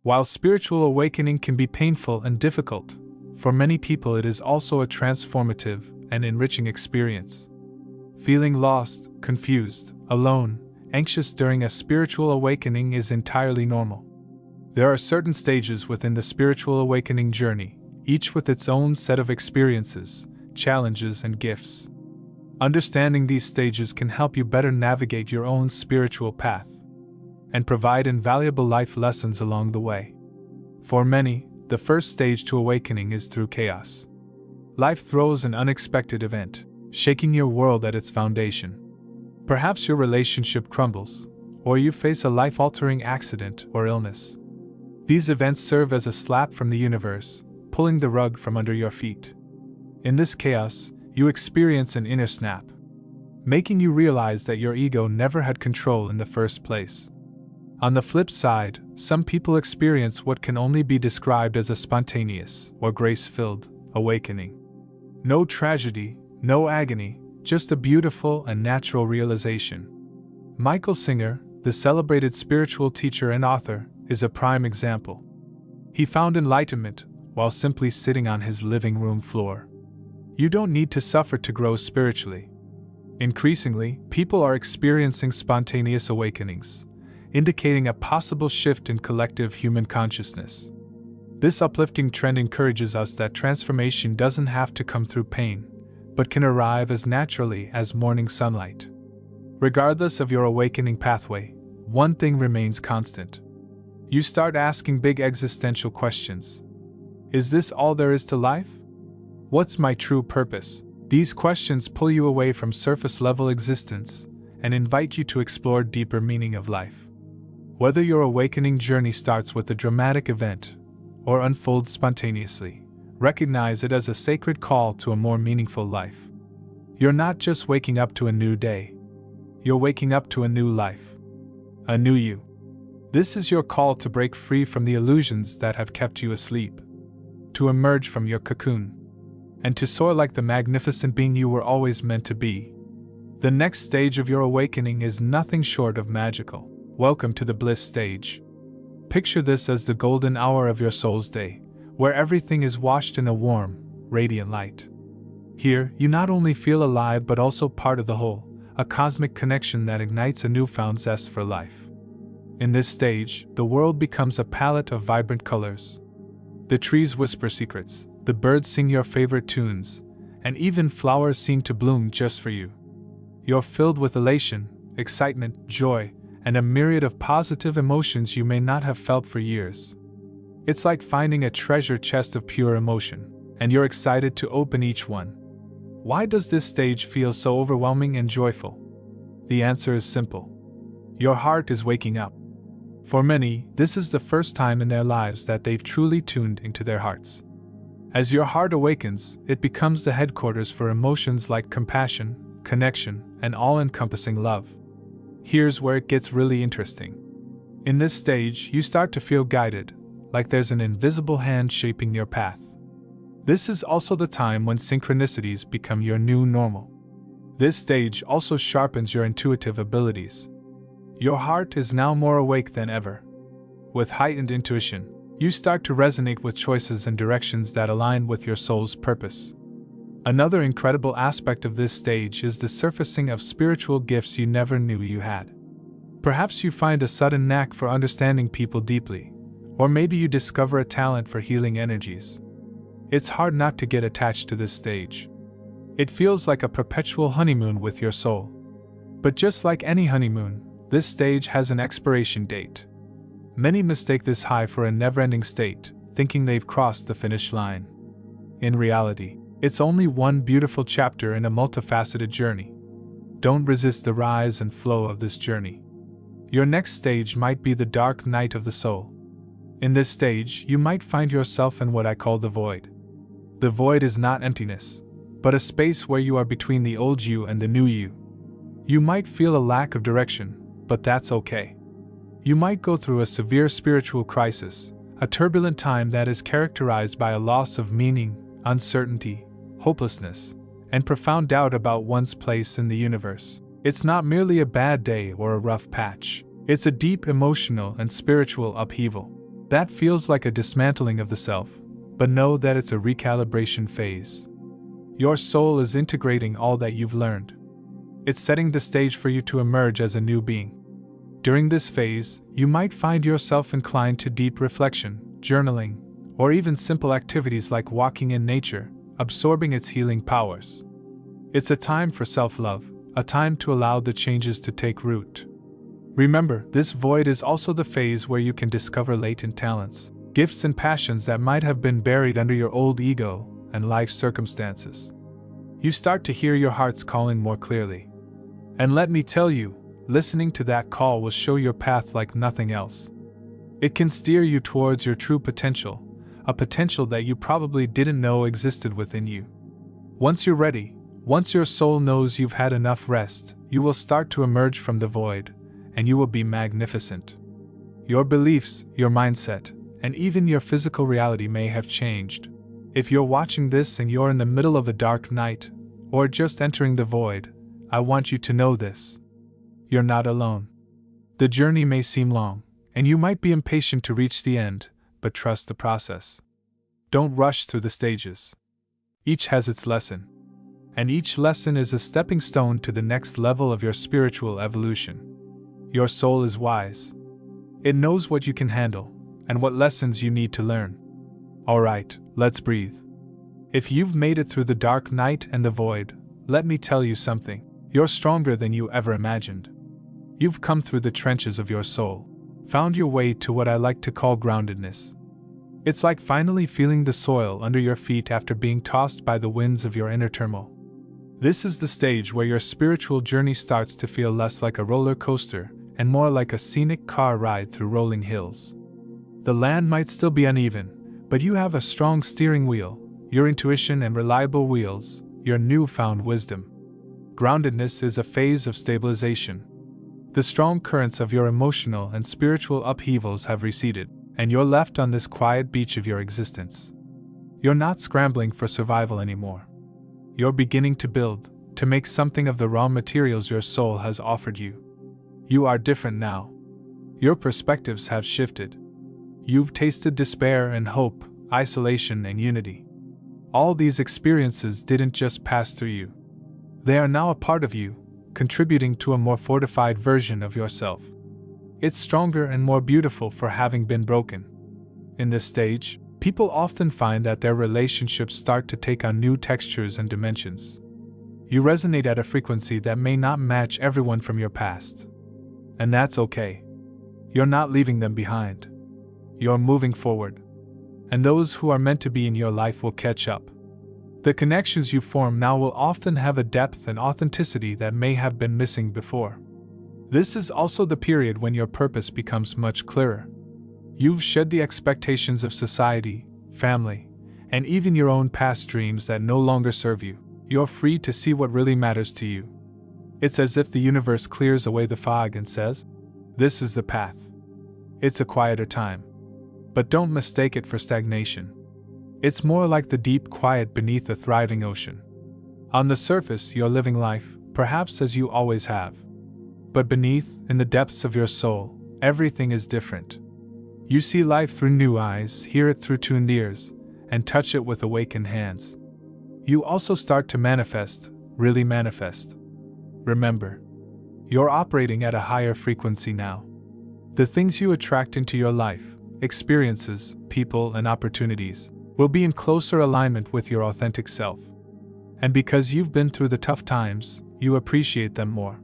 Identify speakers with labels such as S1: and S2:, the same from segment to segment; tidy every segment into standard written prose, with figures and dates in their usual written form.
S1: While spiritual awakening can be painful and difficult, for many people it is also a transformative and enriching experience. Feeling lost, confused, alone, anxious during a spiritual awakening is entirely normal. There are certain stages within the spiritual awakening journey, each with its own set of experiences, challenges, and gifts. Understanding these stages can help you better navigate your own spiritual path and provide invaluable life lessons along the way. For many, the first stage to awakening is through chaos. Life throws an unexpected event, shaking your world at its foundation. Perhaps your relationship crumbles, or you face a life-altering accident or illness. These events serve as a slap from the universe, pulling the rug from under your feet. In this chaos, you experience an inner snap, making you realize that your ego never had control in the first place. On the flip side, some people experience what can only be described as a spontaneous or grace-filled awakening. No tragedy, no agony, just a beautiful and natural realization. Michael Singer, the celebrated spiritual teacher and author, is a prime example. He found enlightenment while simply sitting on his living room floor. You don't need to suffer to grow spiritually. Increasingly, people are experiencing spontaneous awakenings, indicating a possible shift in collective human consciousness. This uplifting trend encourages us that transformation doesn't have to come through pain, but can arrive as naturally as morning sunlight. Regardless of your awakening pathway, one thing remains constant. You start asking big existential questions. Is this all there is to life? What's my true purpose? These questions pull you away from surface-level existence and invite you to explore deeper meaning of life. Whether your awakening journey starts with a dramatic event or unfolds spontaneously, recognize it as a sacred call to a more meaningful life. You're not just waking up to a new day. You're waking up to a new life. A new you. This is your call to break free from the illusions that have kept you asleep, to emerge from your cocoon, and to soar like the magnificent being you were always meant to be. The next stage of your awakening is nothing short of magical. Welcome to the bliss stage. Picture this as the golden hour of your soul's day, where everything is washed in a warm, radiant light. Here, you not only feel alive but also part of the whole, a cosmic connection that ignites a newfound zest for life. In this stage, the world becomes a palette of vibrant colors. The trees whisper secrets, the birds sing your favorite tunes, and even flowers seem to bloom just for you. You're filled with elation, excitement, joy, and a myriad of positive emotions you may not have felt for years. It's like finding a treasure chest of pure emotion, and you're excited to open each one. Why does this stage feel so overwhelming and joyful? The answer is simple. Your heart is waking up. For many, this is the first time in their lives that they've truly tuned into their hearts. As your heart awakens, it becomes the headquarters for emotions like compassion, connection, and all-encompassing love. Here's where it gets really interesting. In this stage, you start to feel guided, like there's an invisible hand shaping your path. This is also the time when synchronicities become your new normal. This stage also sharpens your intuitive abilities. Your heart is now more awake than ever. With heightened intuition, you start to resonate with choices and directions that align with your soul's purpose. Another incredible aspect of this stage is the surfacing of spiritual gifts you never knew you had. Perhaps you find a sudden knack for understanding people deeply, or maybe you discover a talent for healing energies. It's hard not to get attached to this stage. It feels like a perpetual honeymoon with your soul. But just like any honeymoon, this stage has an expiration date. Many mistake this high for a never-ending state, thinking they've crossed the finish line. In reality, it's only one beautiful chapter in a multifaceted journey. Don't resist the rise and flow of this journey. Your next stage might be the dark night of the soul. In this stage, you might find yourself in what I call the void. The void is not emptiness, but a space where you are between the old you and the new you. You might feel a lack of direction, but that's okay. You might go through a severe spiritual crisis, a turbulent time that is characterized by a loss of meaning, uncertainty, hopelessness, and profound doubt about one's place in the universe. It's not merely a bad day or a rough patch. It's a deep emotional and spiritual upheaval. That feels like a dismantling of the self, but know that it's a recalibration phase. Your soul is integrating all that you've learned. It's setting the stage for you to emerge as a new being. During this phase, you might find yourself inclined to deep reflection, journaling, or even simple activities like walking in nature, absorbing its healing powers. It's a time for self-love, a time to allow the changes to take root. Remember, this void is also the phase where you can discover latent talents, gifts and passions that might have been buried under your old ego and life circumstances. You start to hear your heart's calling more clearly. And let me tell you, listening to that call will show your path like nothing else. It can steer you towards your true potential, a potential that you probably didn't know existed within you. Once you're ready, once your soul knows you've had enough rest, you will start to emerge from the void, and you will be magnificent. Your beliefs, your mindset, and even your physical reality may have changed. If you're watching this and you're in the middle of a dark night, or just entering the void, I want you to know this. You're not alone. The journey may seem long, and you might be impatient to reach the end, but trust the process. Don't rush through the stages. Each has its lesson. And each lesson is a stepping stone to the next level of your spiritual evolution. Your soul is wise. It knows what you can handle, and what lessons you need to learn. Alright, let's breathe. If you've made it through the dark night and the void, let me tell you something. You're stronger than you ever imagined. You've come through the trenches of your soul, found your way to what I like to call groundedness. It's like finally feeling the soil under your feet after being tossed by the winds of your inner turmoil. This is the stage where your spiritual journey starts to feel less like a roller coaster and more like a scenic car ride through rolling hills. The land might still be uneven, but you have a strong steering wheel, your intuition and reliable wheels, your newfound wisdom. Groundedness is a phase of stabilization. The strong currents of your emotional and spiritual upheavals have receded, and you're left on this quiet beach of your existence. You're not scrambling for survival anymore. You're beginning to build, to make something of the raw materials your soul has offered you. You are different now. Your perspectives have shifted. You've tasted despair and hope, isolation and unity. All these experiences didn't just pass through you. They are now a part of you, contributing to a more fortified version of yourself. It's stronger and more beautiful for having been broken. In this stage, people often find that their relationships start to take on new textures and dimensions. You resonate at a frequency that may not match everyone from your past. And that's okay. You're not leaving them behind. You're moving forward. And those who are meant to be in your life will catch up. The connections you form now will often have a depth and authenticity that may have been missing before. This is also the period when your purpose becomes much clearer. You've shed the expectations of society, family, and even your own past dreams that no longer serve you. You're free to see what really matters to you. It's as if the universe clears away the fog and says, "This is the path." It's a quieter time. But don't mistake it for stagnation. It's more like the deep quiet beneath a thriving ocean. On the surface, you're living life, perhaps as you always have. But beneath, in the depths of your soul, everything is different. You see life through new eyes, hear it through tuned ears, and touch it with awakened hands. You also start to manifest, really manifest. Remember, you're operating at a higher frequency now. The things you attract into your life, experiences, people, and opportunities, will be in closer alignment with your authentic self. And because you've been through the tough times, you appreciate them more.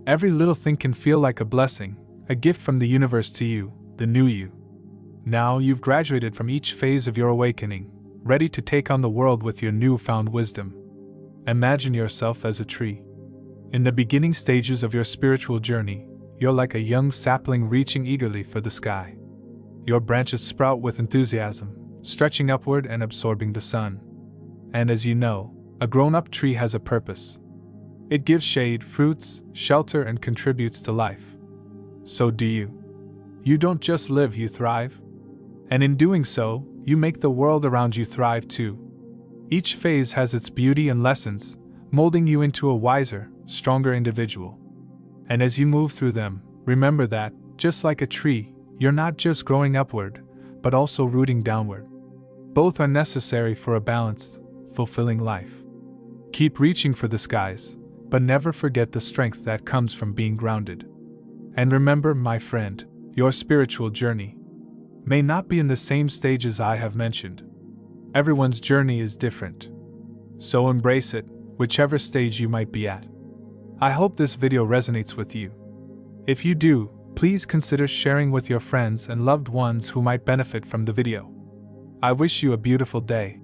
S1: Every little thing can feel like a blessing, a gift from the universe to you, the new you. Now you've graduated from each phase of your awakening, ready to take on the world with your newfound wisdom. Imagine yourself as a tree. In the beginning stages of your spiritual journey, you're like a young sapling reaching eagerly for the sky. Your branches sprout with enthusiasm, stretching upward and absorbing the sun. And as you know, a grown-up tree has a purpose. It gives shade, fruits, shelter, and contributes to life. So do you. You don't just live, you thrive. And in doing so, you make the world around you thrive too. Each phase has its beauty and lessons, molding you into a wiser, stronger individual. And as you move through them, remember that, just like a tree, you're not just growing upward, but also rooting downward. Both are necessary for a balanced, fulfilling life. Keep reaching for the skies, but never forget the strength that comes from being grounded. And remember, my friend, your spiritual journey may not be in the same stages I have mentioned. Everyone's journey is different. So embrace it, whichever stage you might be at. I hope this video resonates with you. If you do, please consider sharing with your friends and loved ones who might benefit from the video. I wish you a beautiful day.